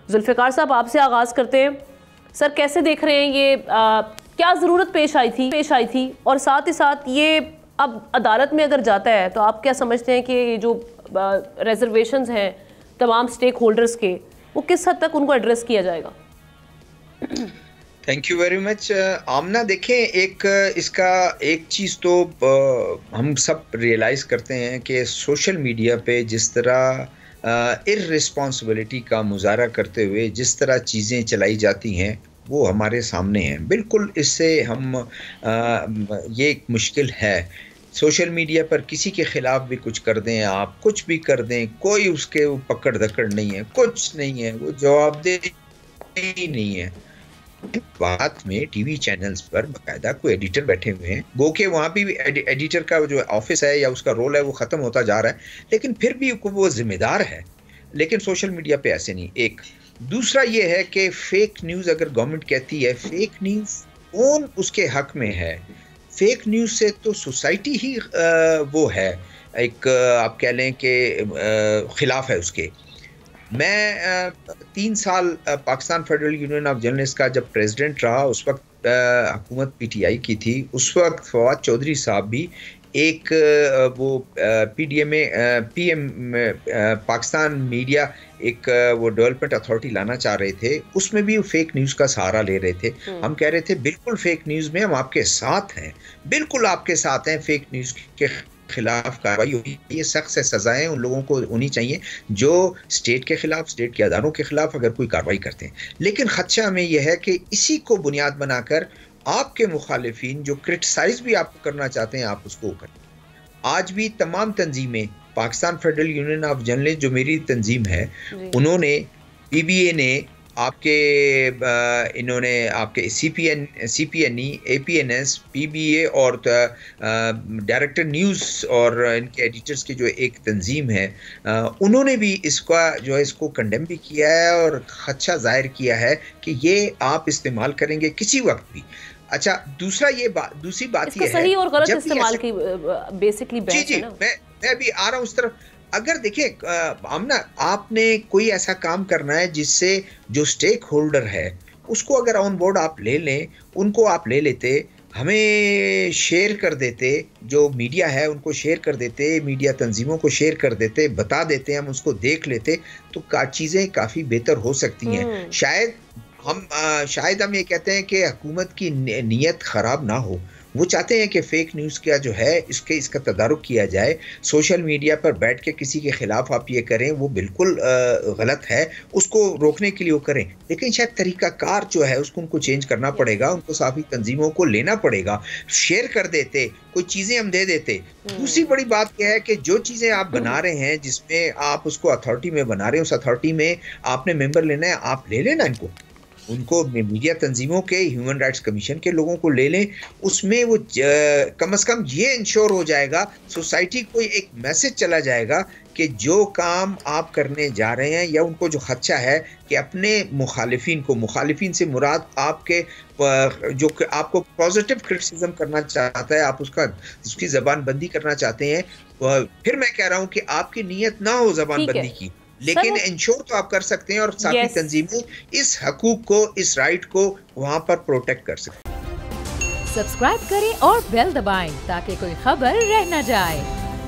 ذوالفقار صاحب آپ سے آغاز کرتے ہیں. سر کیسے دیکھ رہے ہیں یہ کیا ضرورت پیش آئی تھی اور ساتھ ہی ساتھ یہ اب عدالت میں اگر جاتا ہے تو آپ کیا سمجھتے ہیں کہ یہ جو ریزرویشنز ہیں تمام سٹیک ہولڈرز کے وہ کس حد تک ان کو ایڈریس کیا جائے گا؟ Thank you very much. Amna دیکھیں اس کا ایک چیز تو ہم سب ریئلائز کرتے ہیں کہ سوشل میڈیا پہ جس طرح ارسپانسبلٹی کا مظاہرہ کرتے ہوئے جس طرح چیزیں چلائی جاتی ہیں وہ ہمارے سامنے ہیں. بالکل اس سے ہم یہ ایک مشکل ہے. سوشل میڈیا پر کسی کے خلاف بھی کچھ کر دیں، آپ کچھ بھی کر دیں، کوئی اس کے پکڑ دھکڑ نہیں ہے، کچھ نہیں ہے، وہ جواب دہ ہی نہیں ہے. بات میں ٹی وی چینلز پر باقاعدہ کوئی ایڈیٹر بیٹھے ہوئے ہیں، گو کہ وہاں بھی ایڈیٹر کا جو آفس ہے یا اس کا رول ہے وہ ختم ہوتا جا رہا ہے، لیکن پھر بھی وہ ذمہ دار ہے. لیکن سوشل میڈیا پہ ایسے نہیں. ایک دوسرا یہ ہے کہ فیک نیوز اگر گورنمنٹ کہتی ہے فیک نیوز کون اس کے حق میں ہے؟ فیک نیوز سے تو سوسائٹی ہی وہ ہے ایک آپ کہہ لیں کہ خلاف ہے اس کے. میں 3 سال Pakistan federal union of journalist کا جب پریزیڈنٹ رہا، اس وقت حکومت پی ٹی آئی کی تھی. اس وقت فواد چودھری صاحب بھی ایک وہ P D M Pakistan media ایک وہ ڈیولپمنٹ اتھارٹی لانا چاہ رہے تھے. اس میں بھی وہ فیک نیوز کا سہارا لے رہے تھے. ہم کہہ رہے تھے بالکل فیک نیوز میں ہم آپ کے ساتھ ہیں، بالکل آپ کے ساتھ ہیں. فیک نیوز کے خلاف کارروائی ہوئی، یہ سخت سے سزائیں ان لوگوں کو ہونی چاہیے جو اسٹیٹ کے خلاف، اسٹیٹ کے اداروں کے خلاف اگر کوئی کارروائی کرتے ہیں. لیکن خدشہ ہمیں یہ ہے کہ اسی کو بنیاد بنا کر آپ کے مخالفین جو کرٹیسائز بھی آپ کو کرنا چاہتے ہیں آپ اس کو کریں. آج بھی تمام تنظیمیں، Pakistan federal union of journalist جو میری تنظیم ہے، انہوں نے پی بی اے نے آپ کے انہوں نے آپ کے سی پی N E, a P N S, P be اے اور ڈائریکٹر نیوز اور ان کے ایڈیٹرز کی جو ایک تنظیم ہے، انہوں نے بھی اس کا جو ہے اس کو کنڈیم بھی کیا ہے اور خدشہ ظاہر کیا ہے کہ یہ آپ استعمال کریں گے کسی وقت بھی. اچھا دوسری بات یہ ہے صحیح اور غلط استعمال کی بیسکلی بحث ہے نا. میں بھی آ رہا ہوں اس طرف. اگر دیکھیں آمنہ، آپ نے کوئی ایسا کام کرنا ہے جس سے جو سٹیک ہولڈر ہے اس کو اگر آن بورڈ آپ لے لیں، ان کو آپ لے لیتے، ہمیں شیئر کر دیتے، جو میڈیا ہے ان کو شیئر کر دیتے، میڈیا تنظیموں کو شیئر کر دیتے، بتا دیتے، ہم اس کو دیکھ لیتے تو چیزیں کافی بہتر ہو سکتی ہیں. شاید ہم یہ کہتے ہیں کہ حکومت کی نیت خراب نہ ہو، وہ چاہتے ہیں کہ فیک نیوز کا جو ہے اس کا تدارک کیا جائے. سوشل میڈیا پر بیٹھ کے کسی کے خلاف آپ یہ کریں وہ بالکل غلط ہے، اس کو روکنے کے لیے وہ کریں. لیکن شاید طریقہ کار جو ہے اس کو ان کو چینج کرنا پڑے گا، ان کو صافی تنظیموں کو لینا پڑے گا. شیئر کر دیتے، کوئی چیزیں ہم دے دیتے. دوسری بڑی بات یہ ہے کہ جو چیزیں آپ بنا رہے ہیں جس میں آپ اس کو اتھارٹی میں بنا رہے ہیں، اس اتھارٹی میں آپ نے ممبر لینا ہے، آپ لے لینا ان کو میڈیا تنظیموں کے، ہیومن رائٹس کمیشن کے لوگوں کو لے لیں. اس میں وہ کم از کم یہ انشور ہو جائے گا، سوسائٹی کو ایک میسج چلا جائے گا کہ جو کام آپ کرنے جا رہے ہیں یا ان کو جو خدشہ ہے کہ اپنے مخالفین سے مراد آپ کے جو آپ کو پازیٹیو کرٹیسزم کرنا چاہتا ہے، آپ اس کی زبان بندی کرنا چاہتے ہیں. پھر میں کہہ رہا ہوں کہ آپ کی نیت نہ ہو زبان بندی کی، لیکن انشور تو آپ کر سکتے ہیں اور ساتھی تنظیمیں اس حقوق کو، اس رائٹ کو وہاں پر پروٹیکٹ کر سکتے ہیں. سبسکرائب کریں اور بیل دبائیں تاکہ کوئی خبر رہ نہ جائے.